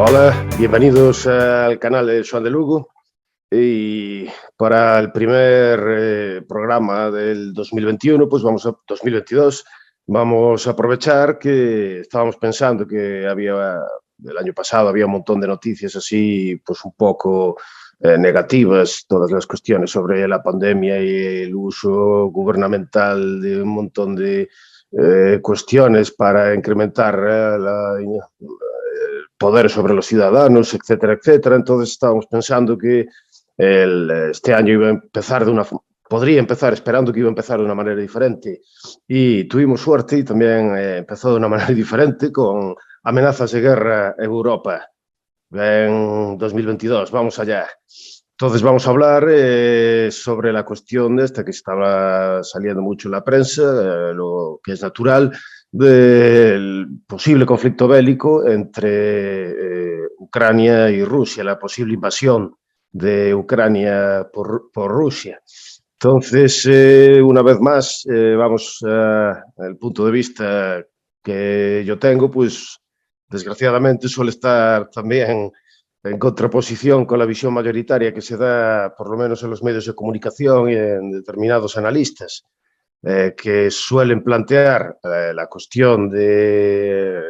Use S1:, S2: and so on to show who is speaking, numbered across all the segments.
S1: Hola, bienvenidos al canal de Joan de Lugo. Y para el primer programa del 2021, pues 2022, vamos a aprovechar que estábamos pensando que el año pasado había un montón de noticias así, pues un poco negativas, todas las cuestiones sobre la pandemia y el uso gubernamental de un montón de cuestiones para incrementar el poder sobre los ciudadanos, etcétera, etcétera. Entonces estábamos pensando que este año iba a empezar podría empezar, esperando que iba a empezar de una manera diferente. Y tuvimos suerte y también empezó de una manera diferente con amenazas de guerra en Europa en 2022. Vamos allá. Entonces vamos a hablar sobre la cuestión de esta que estaba saliendo mucho en la prensa, lo que es natural, del posible conflicto bélico entre Ucrania y Rusia, la posible invasión de Ucrania por Rusia. Entonces, una vez más, vamos al punto de vista que yo tengo, pues desgraciadamente suele estar también en contraposición con la visión mayoritaria que se da, por lo menos en los medios de comunicación y en determinados analistas, que suelen plantear la cuestión de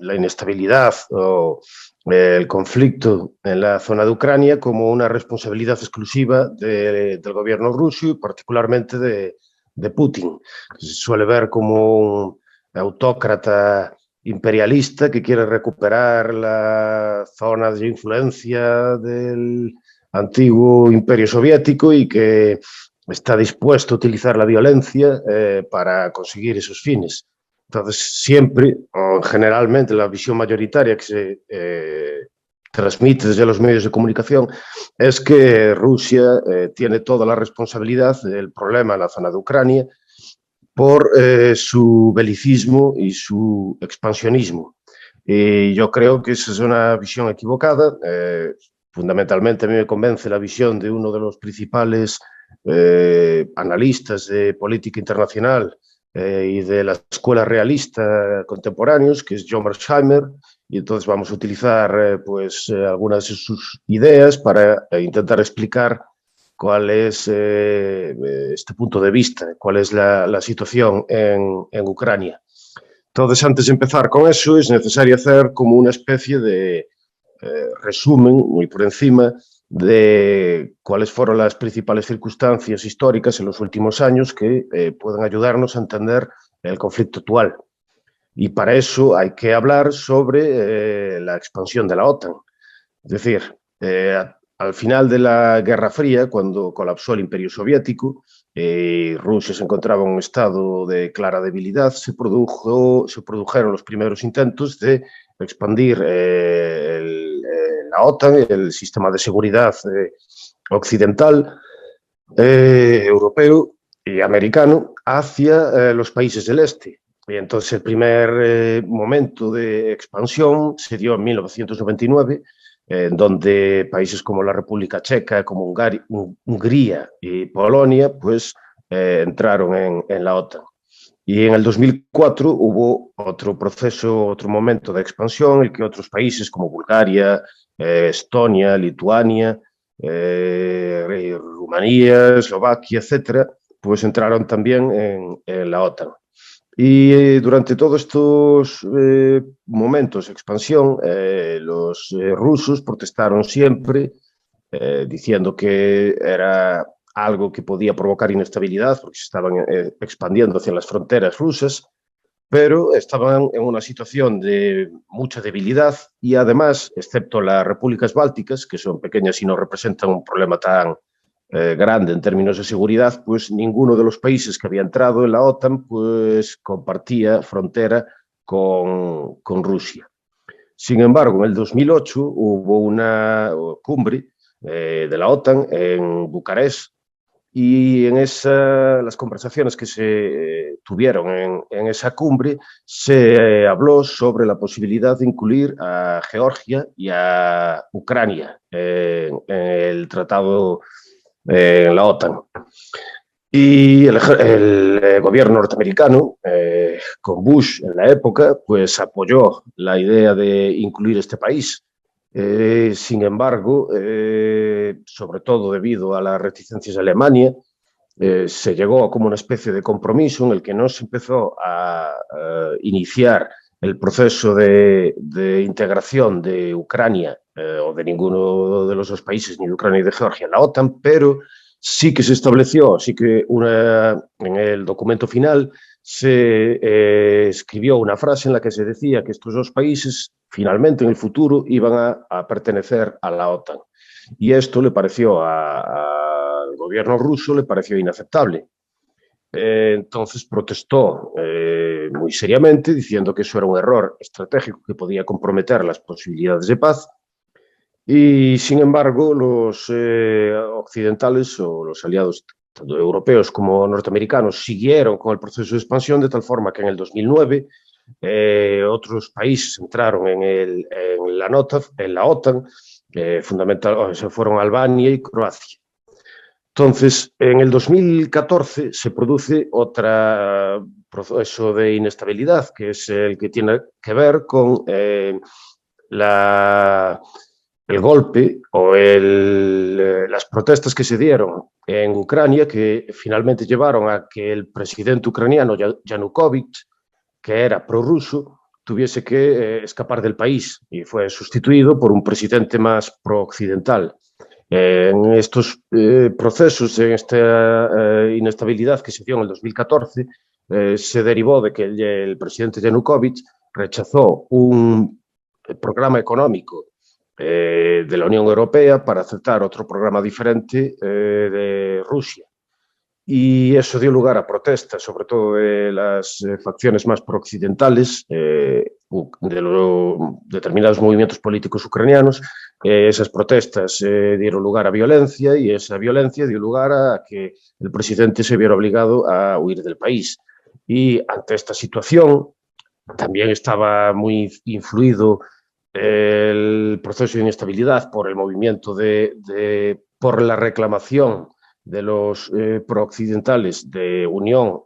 S1: la inestabilidad o el conflicto en la zona de Ucrania como una responsabilidad exclusiva del gobierno ruso y particularmente de Putin, que se suele ver como un autócrata imperialista que quiere recuperar la zona de influencia del antiguo imperio soviético y que está dispuesto a utilizar la violencia para conseguir esos fines. Entonces, siempre, o generalmente, la visión mayoritaria que se transmite desde los medios de comunicación es que Rusia tiene toda la responsabilidad del problema en la zona de Ucrania por su belicismo y su expansionismo. Y yo creo que esa es una visión equivocada. Fundamentalmente a mí me convence la visión de uno de los principales analistas de política internacional y de la escuela realista contemporáneos, que es John Mearsheimer, y entonces vamos a utilizar algunas de sus ideas para intentar explicar cuál es este punto de vista, cuál es la situación en Ucrania. Entonces, antes de empezar con eso, es necesario hacer como una especie de resumen, muy por encima, de cuáles fueron las principales circunstancias históricas en los últimos años que pueden ayudarnos a entender el conflicto actual. Y para eso hay que hablar sobre la expansión de la OTAN. Es decir, al final de la Guerra Fría, cuando colapsó el Imperio Soviético, Rusia se encontraba en un estado de clara debilidad, se produjeron los primeros intentos de expandir la OTAN, el sistema de seguridad occidental, europeo y americano, hacia los países del este. Y entonces el primer momento de expansión se dio en 1999, en donde países como la República Checa, como Hungría y Polonia, pues entraron en la OTAN. Y en el 2004 hubo otro proceso, otro momento de expansión, en el que otros países como Bulgaria, Estonia, Lituania, Rumanía, Eslovaquia, etcétera, pues entraron también en la OTAN. Y durante todos estos momentos de expansión, los rusos protestaron siempre, diciendo que era algo que podía provocar inestabilidad porque se estaban expandiendo hacia las fronteras rusas, pero estaban en una situación de mucha debilidad y además, excepto las repúblicas bálticas, que son pequeñas y no representan un problema tan grande en términos de seguridad, pues ninguno de los países que había entrado en la OTAN pues compartía frontera con Rusia. Sin embargo, en el 2008 hubo una cumbre de la OTAN en Bucarest y en las conversaciones que se tuvieron en esa cumbre se habló sobre la posibilidad de incluir a Georgia y a Ucrania en el tratado en la OTAN. Y el gobierno norteamericano, con Bush en la época, pues apoyó la idea de incluir este país. Sin embargo, sobre todo debido a las reticencias de Alemania, se llegó a como una especie de compromiso en el que no se empezó a iniciar el proceso de integración de Ucrania o de ninguno de los dos países, ni de Ucrania ni de Georgia, en la OTAN, pero sí que se estableció, sí que en el documento final se escribió una frase en la que se decía que estos dos países finalmente en el futuro iban a pertenecer a la OTAN. Y esto le pareció al gobierno ruso le pareció inaceptable. Entonces protestó muy seriamente diciendo que eso era un error estratégico que podía comprometer las posibilidades de paz y, sin embargo, los occidentales o los aliados, tanto europeos como norteamericanos, siguieron con el proceso de expansión de tal forma que en el 2009 otros países entraron en la OTAN, fundamental, se fueron Albania y Croacia. Entonces, en el 2014 se produce otro proceso de inestabilidad, que es el que tiene que ver con el golpe o las protestas que se dieron en Ucrania, que finalmente llevaron a que el presidente ucraniano Yanukovych, que era prorruso, tuviese que escapar del país y fue sustituido por un presidente más pro-occidental. En estos procesos, en esta inestabilidad que se dio en el 2014, se derivó de que el presidente Yanukovych rechazó un programa económico de la Unión Europea para aceptar otro programa diferente de Rusia. Y eso dio lugar a protestas, sobre todo de las facciones más prooccidentales, de determinados movimientos políticos ucranianos. Esas protestas dieron lugar a violencia y esa violencia dio lugar a que el presidente se viera obligado a huir del país. Y ante esta situación también estaba muy influido el proceso de inestabilidad por el movimiento por la reclamación de los prooccidentales de unión,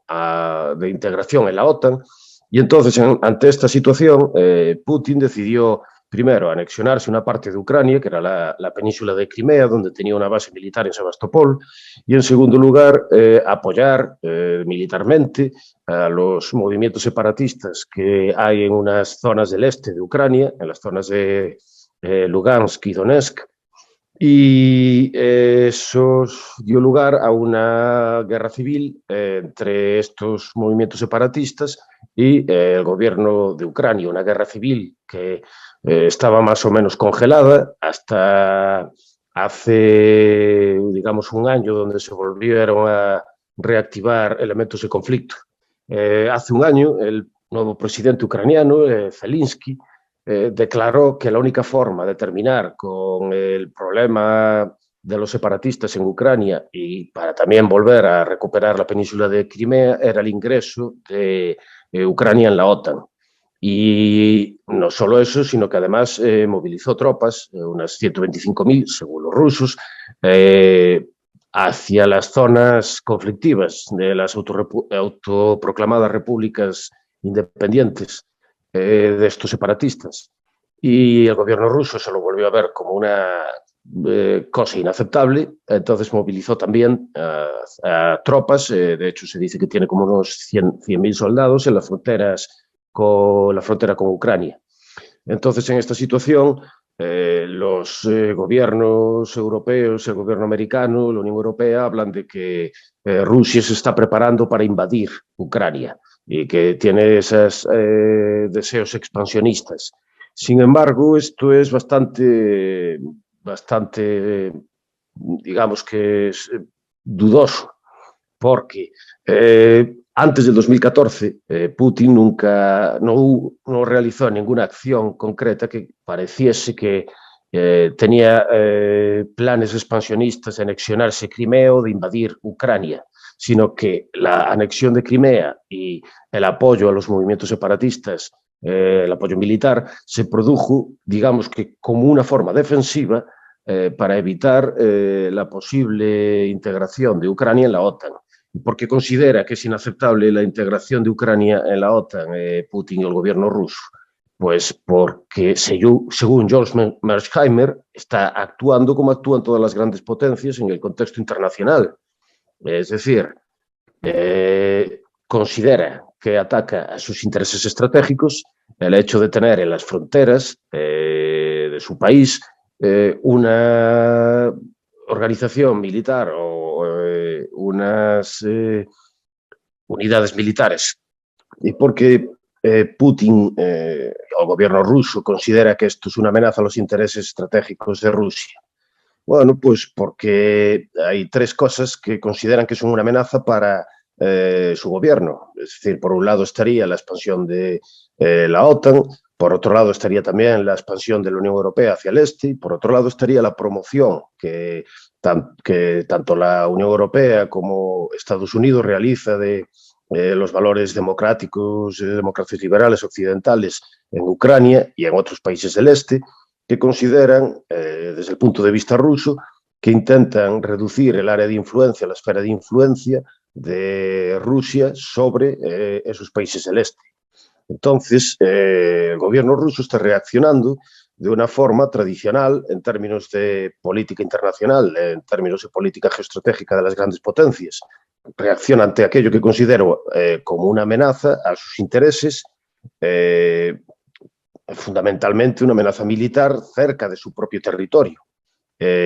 S1: de integración en la OTAN. Y entonces, ante esta situación, Putin decidió, primero, anexionarse una parte de Ucrania, que era la península de Crimea, donde tenía una base militar en Sebastopol, y en segundo lugar, apoyar militarmente a los movimientos separatistas que hay en unas zonas del este de Ucrania, en las zonas de Lugansk y Donetsk, y eso dio lugar a una guerra civil entre estos movimientos separatistas y el gobierno de Ucrania, una guerra civil que estaba más o menos congelada hasta hace, digamos, un año, donde se volvieron a reactivar elementos de conflicto. Hace un año, el nuevo presidente ucraniano, Zelensky, declaró que la única forma de terminar con el problema de los separatistas en Ucrania y para también volver a recuperar la península de Crimea era el ingreso de Ucrania en la OTAN. Y no solo eso, sino que además movilizó tropas, unas 125.000, según los rusos, hacia las zonas conflictivas de las autoproclamadas repúblicas independientes de estos separatistas. Y el gobierno ruso se lo volvió a ver como una cosa inaceptable, entonces movilizó también a tropas, de hecho se dice que tiene como unos 100.000 soldados en las fronteras con la frontera con Ucrania. Entonces, en esta situación, los gobiernos europeos, el gobierno americano, la Unión Europea, hablan de que Rusia se está preparando para invadir Ucrania y que tiene esos deseos expansionistas. Sin embargo, esto es bastante, digamos que es dudoso, porque antes del 2014 Putin no realizó ninguna acción concreta que pareciese que tenía planes expansionistas de anexionarse Crimea o de invadir Ucrania, sino que la anexión de Crimea y el apoyo a los movimientos separatistas, el apoyo militar, se produjo, digamos que como una forma defensiva para evitar la posible integración de Ucrania en la OTAN. Porque considera que es inaceptable la integración de Ucrania en la OTAN, Putin y el gobierno ruso, Pues porque, según George Mearsheimer, está actuando como actúan todas las grandes potencias en el contexto internacional. Es decir, considera que ataca a sus intereses estratégicos el hecho de tener en las fronteras de su país una organización militar o unas unidades militares. Y porque Putin o el gobierno ruso considera que esto es una amenaza a los intereses estratégicos de Rusia. Bueno, pues porque hay tres cosas que consideran que son una amenaza para su gobierno. Es decir, por un lado estaría la expansión de la OTAN, por otro lado estaría también la expansión de la Unión Europea hacia el este, y por otro lado estaría la promoción que tanto la Unión Europea como Estados Unidos realiza de los valores democráticos, democracias liberales occidentales en Ucrania y en otros países del este, que consideran, desde el punto de vista ruso, que intentan reducir el área de influencia, la esfera de influencia de Rusia sobre esos países del este. Entonces, el gobierno ruso está reaccionando de una forma tradicional en términos de política internacional, en términos de política geoestratégica de las grandes potencias. Reacciona ante aquello que considero como una amenaza a sus intereses, fundamentalmente una amenaza militar cerca de su propio territorio.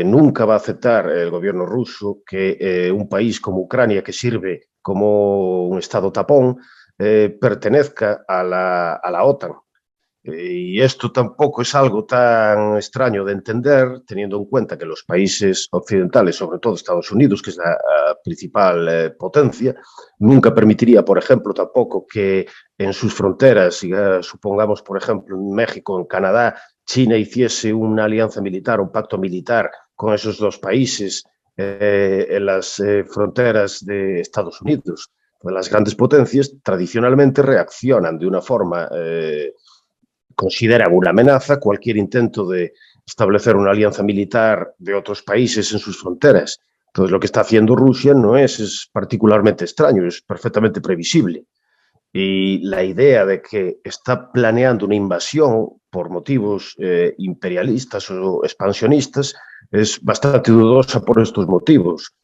S1: Nunca va a aceptar el gobierno ruso que un país como Ucrania, que sirve como un estado tapón, pertenezca a la OTAN. Y esto tampoco es algo tan extraño de entender, teniendo en cuenta que los países occidentales, sobre todo Estados Unidos, que es la principal potencia, nunca permitiría, por ejemplo, tampoco que en sus fronteras, supongamos, por ejemplo, en México, en Canadá, China hiciese una alianza militar, un pacto militar con esos dos países en las fronteras de Estados Unidos. Pues las grandes potencias tradicionalmente reaccionan de una forma consideran una amenaza cualquier intento de establecer una alianza militar de otros países en sus fronteras. Entonces, lo que está haciendo Rusia no es particularmente extraño, es perfectamente previsible. Y la idea de que está planeando una invasión por motivos imperialistas o expansionistas es bastante dudosa por estos motivos.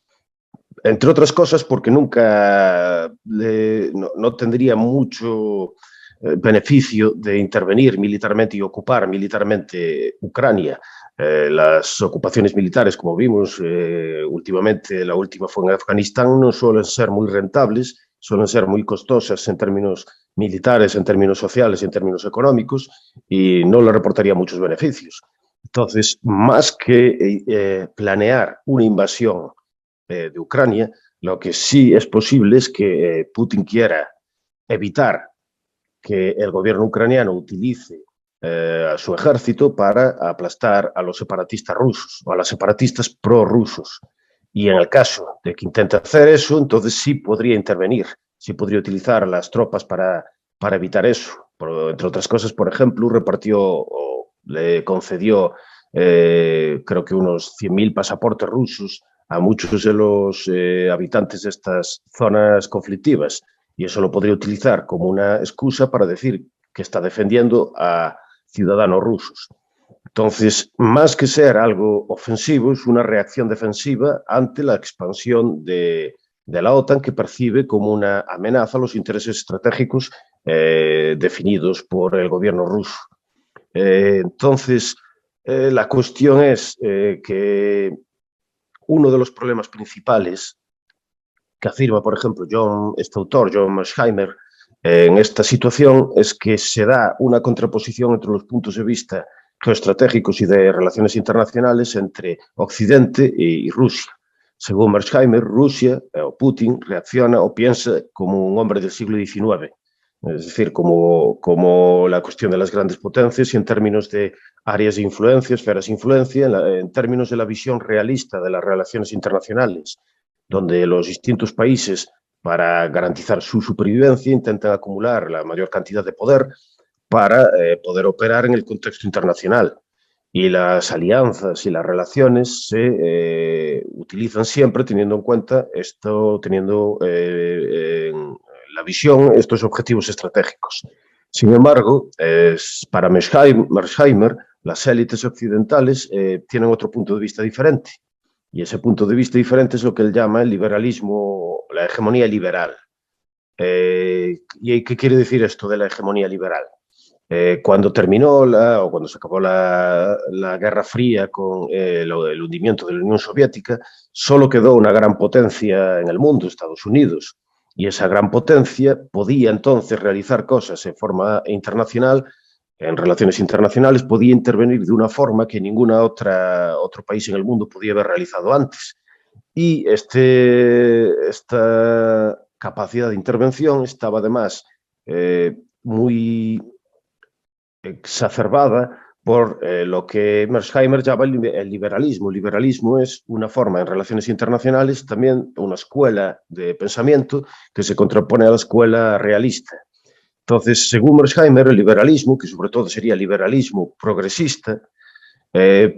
S1: Entre otras cosas porque nunca no tendría mucho beneficio de intervenir militarmente y ocupar militarmente Ucrania. Las ocupaciones militares, como vimos últimamente, la última fue en Afganistán, no suelen ser muy rentables, suelen ser muy costosas en términos militares, en términos sociales y en términos económicos, y no le reportaría muchos beneficios. Entonces, más que planear una invasión de Ucrania, lo que sí es posible es que Putin quiera evitar que el gobierno ucraniano utilice a su ejército para aplastar a los separatistas rusos o a los separatistas prorrusos. Y en el caso de que intente hacer eso, entonces sí podría intervenir, sí podría utilizar las tropas para evitar eso. Entre otras cosas, por ejemplo, repartió o le concedió creo que unos 100.000 pasaportes rusos a muchos de los habitantes de estas zonas conflictivas. Y eso lo podría utilizar como una excusa para decir que está defendiendo a ciudadanos rusos. Entonces, más que ser algo ofensivo, es una reacción defensiva ante la expansión de la OTAN, que percibe como una amenaza a los intereses estratégicos definidos por el gobierno ruso. Entonces, la cuestión es que uno de los problemas principales que afirma, por ejemplo, este autor, John Mearsheimer, en esta situación es que se da una contraposición entre los puntos de vista geoestratégicos y de relaciones internacionales entre Occidente y Rusia. Según Mearsheimer, Rusia o Putin reacciona o piensa como un hombre del siglo XIX, es decir, como la cuestión de las grandes potencias y en términos de áreas de influencia, esferas de influencia, en términos de la visión realista de las relaciones internacionales, donde los distintos países, para garantizar su supervivencia, intentan acumular la mayor cantidad de poder para poder operar en el contexto internacional. Y las alianzas y las relaciones se utilizan siempre teniendo en cuenta esto, teniendo en la visión estos objetivos estratégicos. Sin embargo, para Mersheimer, las élites occidentales tienen otro punto de vista diferente. Y ese punto de vista diferente es lo que él llama el liberalismo, la hegemonía liberal. ¿Y qué quiere decir esto de la hegemonía liberal? Cuando terminó o cuando se acabó la Guerra Fría con el hundimiento de la Unión Soviética, solo quedó una gran potencia en el mundo, Estados Unidos. Y esa gran potencia podía entonces realizar cosas en forma internacional, en relaciones internacionales, podía intervenir de una forma que otro país en el mundo podía haber realizado antes. Y esta capacidad de intervención estaba además muy exacerbada por lo que Mersheimer llama el liberalismo. El liberalismo es una forma en relaciones internacionales, también una escuela de pensamiento que se contrapone a la escuela realista. Entonces, según Mersheimer, el liberalismo, que sobre todo sería liberalismo progresista,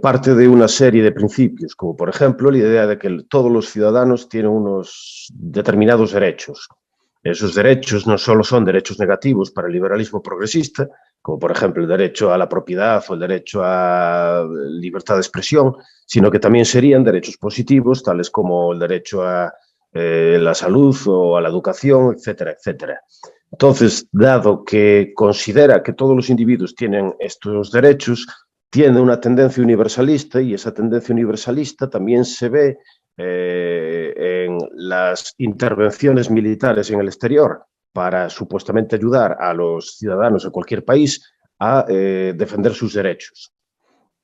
S1: parte de una serie de principios, como por ejemplo la idea de que todos los ciudadanos tienen unos determinados derechos. Esos derechos no solo son derechos negativos para el liberalismo progresista, como por ejemplo el derecho a la propiedad o el derecho a libertad de expresión, sino que también serían derechos positivos, tales como el derecho a la salud o a la educación, etcétera, etcétera. Entonces, dado que considera que todos los individuos tienen estos derechos, tiene una tendencia universalista y esa tendencia universalista también se ve en las intervenciones militares en el exterior para supuestamente ayudar a los ciudadanos de cualquier país a defender sus derechos.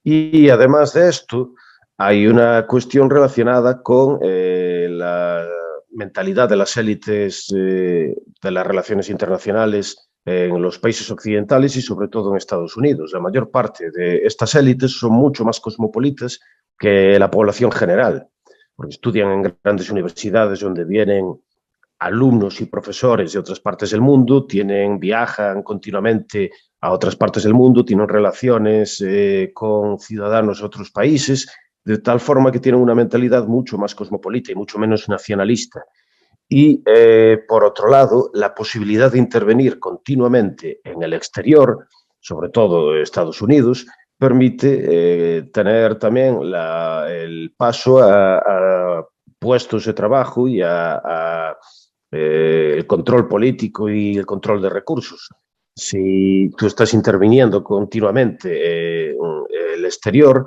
S1: Y además de esto, hay una cuestión relacionada con la mentalidad de las élites de las relaciones internacionales en los países occidentales y sobre todo en Estados Unidos. La mayor parte de estas élites son mucho más cosmopolitas que la población general, porque estudian en grandes universidades donde vienen alumnos y profesores de otras partes del mundo, viajan continuamente a otras partes del mundo, tienen relaciones con ciudadanos de otros países, de tal forma que tienen una mentalidad mucho más cosmopolita y mucho menos nacionalista. Y, por otro lado, la posibilidad de intervenir continuamente en el exterior, sobre todo Estados Unidos, permite tener también el paso a puestos de trabajo y el control político y el control de recursos. Si tú estás interviniendo continuamente el exterior,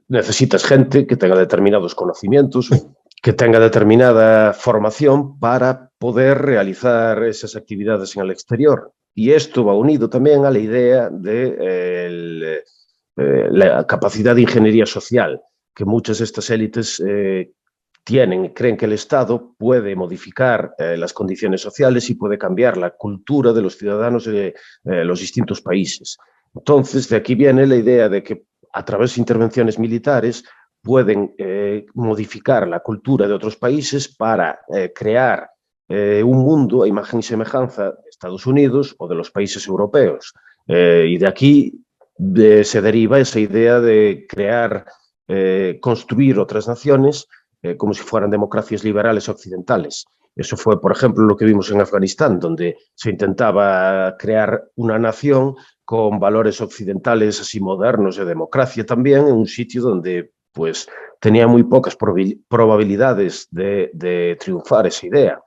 S1: necesitas gente que tenga determinados conocimientos, que tenga determinada formación para poder realizar esas actividades en el exterior. Y esto va unido también a la idea de la capacidad de ingeniería social, que muchas de estas élites tienen, creen que el Estado puede modificar las condiciones sociales y puede cambiar la cultura de los ciudadanos de los distintos países. Entonces, de aquí viene la idea de que a través de intervenciones militares pueden modificar la cultura de otros países para crear un mundo a imagen y semejanza de Estados Unidos o de los países europeos. Y de aquí se deriva esa idea de crear, construir otras naciones como si fueran democracias liberales occidentales. Eso fue, por ejemplo, lo que vimos en Afganistán, donde se intentaba crear una nación con valores occidentales así modernos de democracia también, en un sitio donde pues tenía muy pocas probabilidades de triunfar esa idea.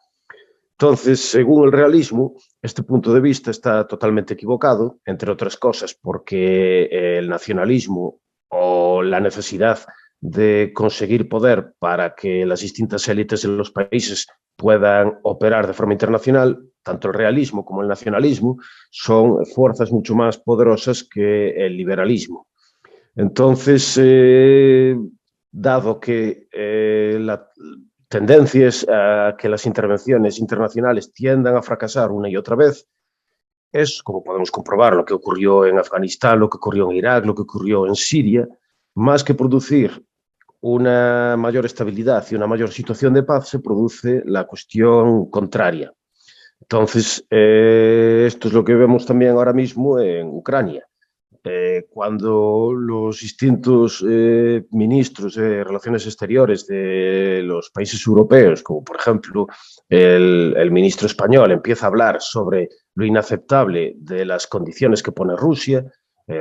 S1: Entonces, según el realismo, este punto de vista está totalmente equivocado, entre otras cosas porque el nacionalismo o la necesidad de conseguir poder para que las distintas élites de los países puedan operar de forma internacional, tanto el realismo como el nacionalismo son fuerzas mucho más poderosas que el liberalismo. Entonces, dado que la tendencia es a que las intervenciones internacionales tiendan a fracasar una y otra vez, es, como podemos comprobar, lo que ocurrió en Afganistán, lo que ocurrió en Irak, lo que ocurrió en Siria, más que producir una mayor estabilidad y una mayor situación de paz, se produce la cuestión contraria. Entonces, esto es lo que vemos también ahora mismo en Ucrania. Cuando los distintos ministros de Relaciones Exteriores de los países europeos, como por ejemplo el ministro español, empieza a hablar sobre lo inaceptable de las condiciones que pone Rusia.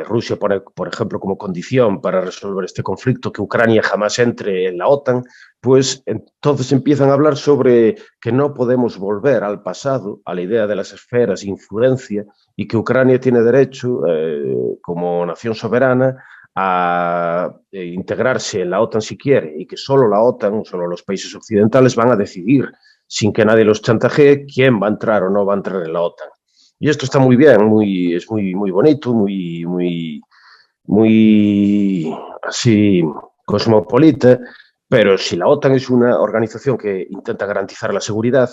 S1: Rusia pone, por ejemplo, como condición para resolver este conflicto que Ucrania jamás entre en la OTAN, pues entonces empiezan a hablar sobre que no podemos volver al pasado, a la idea de las esferas de influencia, y que Ucrania tiene derecho, como nación soberana, a integrarse en la OTAN si quiere, y que solo la OTAN, solo los países occidentales van a decidir, sin que nadie los chantajee, quién va a entrar o no va a entrar en la OTAN. Y esto está muy bien, es muy bonito, muy así cosmopolita, pero si la OTAN es una organización que intenta garantizar la seguridad,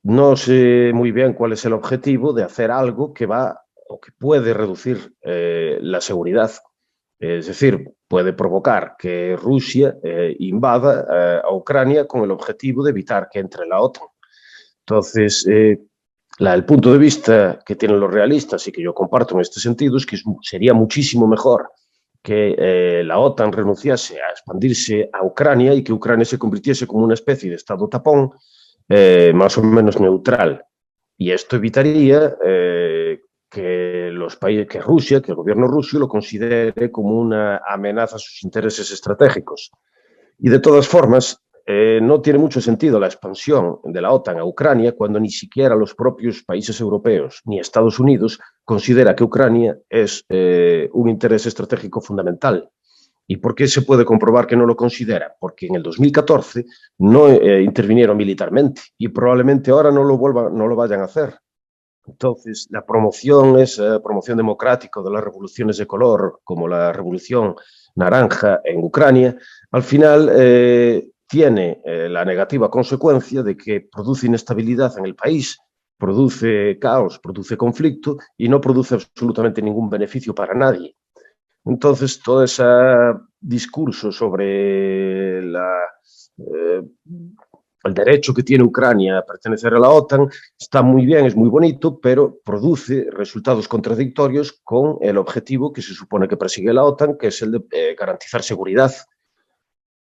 S1: no sé muy bien cuál es el objetivo de hacer algo que va o que puede reducir la seguridad. Es decir, puede provocar que Rusia invada a Ucrania con el objetivo de evitar que entre la OTAN. Entonces, el punto de vista que tienen los realistas y que yo comparto en este sentido es que sería muchísimo mejor que la OTAN renunciase a expandirse a Ucrania y que Ucrania se convirtiese como una especie de estado tapón más o menos neutral. Y esto evitaría que los países, que Rusia, que el gobierno ruso lo considere como una amenaza a sus intereses estratégicos. Y de todas formas, no tiene mucho sentido la expansión de la OTAN a Ucrania cuando ni siquiera los propios países europeos ni Estados Unidos considera que Ucrania es un interés estratégico fundamental. ¿Y por qué se puede comprobar que no lo considera? Porque en el 2014 no intervinieron militarmente y probablemente ahora no lo vayan a hacer. Entonces, la promoción, esa promoción democrática de las revoluciones de color, como la revolución naranja en Ucrania, al final tiene la negativa consecuencia de que produce inestabilidad en el país, produce caos, produce conflicto y no produce absolutamente ningún beneficio para nadie. Entonces, todo ese discurso sobre el derecho que tiene Ucrania a pertenecer a la OTAN está muy bien, es muy bonito, pero produce resultados contradictorios con el objetivo que se supone que persigue la OTAN, que es el de garantizar seguridad.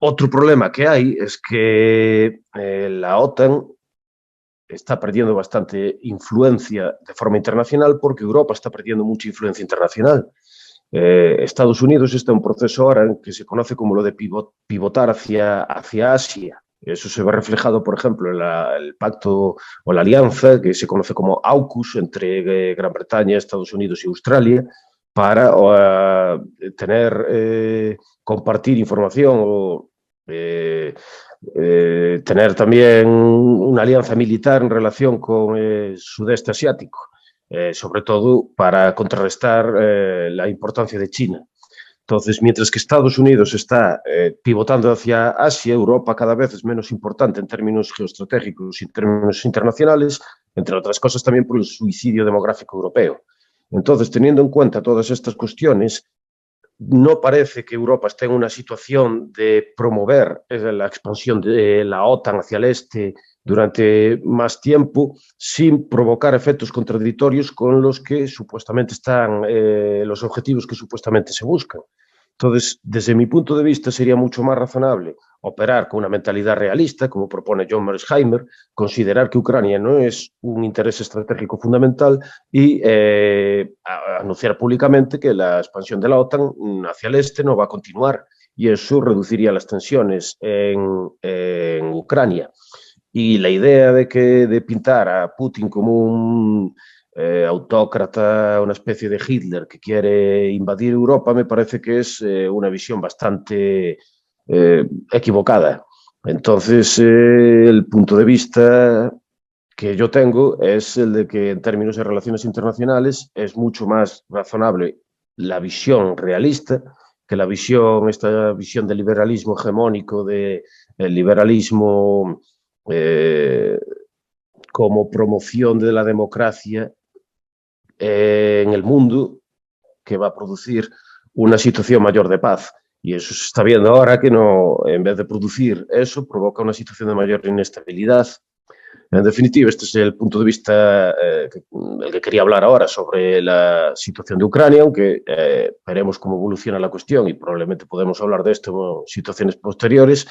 S1: Otro problema que hay es que la OTAN está perdiendo bastante influencia de forma internacional porque Europa está perdiendo mucha influencia internacional. Estados Unidos está en un proceso ahora en que se conoce como lo de pivotar hacia Asia. Eso se ve reflejado, por ejemplo, en el pacto o la alianza que se conoce como AUKUS entre Gran Bretaña, Estados Unidos y Australia para compartir información o tener también una alianza militar en relación con el sudeste asiático. Sobre todo para contrarrestar la importancia de China. Entonces, mientras que Estados Unidos está pivotando hacia Asia, Europa cada vez es menos importante en términos geoestratégicos y en términos internacionales, entre otras cosas también por el suicidio demográfico europeo. Entonces, teniendo en cuenta todas estas cuestiones, no parece que Europa esté en una situación de promover la expansión de la OTAN hacia el este durante más tiempo sin provocar efectos contradictorios con los que supuestamente están los objetivos que supuestamente se buscan. Entonces, desde mi punto de vista, sería mucho más razonable operar con una mentalidad realista, como propone John Mearsheimer, considerar que Ucrania no es un interés estratégico fundamental y anunciar públicamente que la expansión de la OTAN hacia el este no va a continuar y eso reduciría las tensiones en Ucrania. Y la idea de pintar a Putin como un autócrata, una especie de Hitler que quiere invadir Europa, me parece que es una visión bastante equivocada. Entonces, el punto de vista que yo tengo es el de que en términos de relaciones internacionales es mucho más razonable la visión realista que esta visión del liberalismo hegemónico, del liberalismo como promoción de la democracia en el mundo que va a producir una situación mayor de paz. Y eso se está viendo ahora que no, en vez de producir eso, provoca una situación de mayor inestabilidad. En definitiva, este es el punto de vista el que quería hablar ahora sobre la situación de Ucrania, aunque veremos cómo evoluciona la cuestión y probablemente podemos hablar de esto en situaciones posteriores.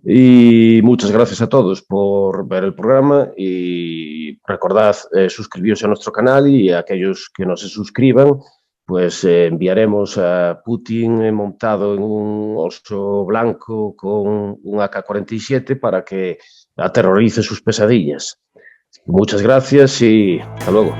S1: Y muchas gracias a todos por ver el programa y recordad suscribiros a nuestro canal y a aquellos que no se suscriban, pues enviaremos a Putin montado en un oso blanco con un AK-47 para que aterrorice sus pesadillas. Muchas gracias y hasta luego.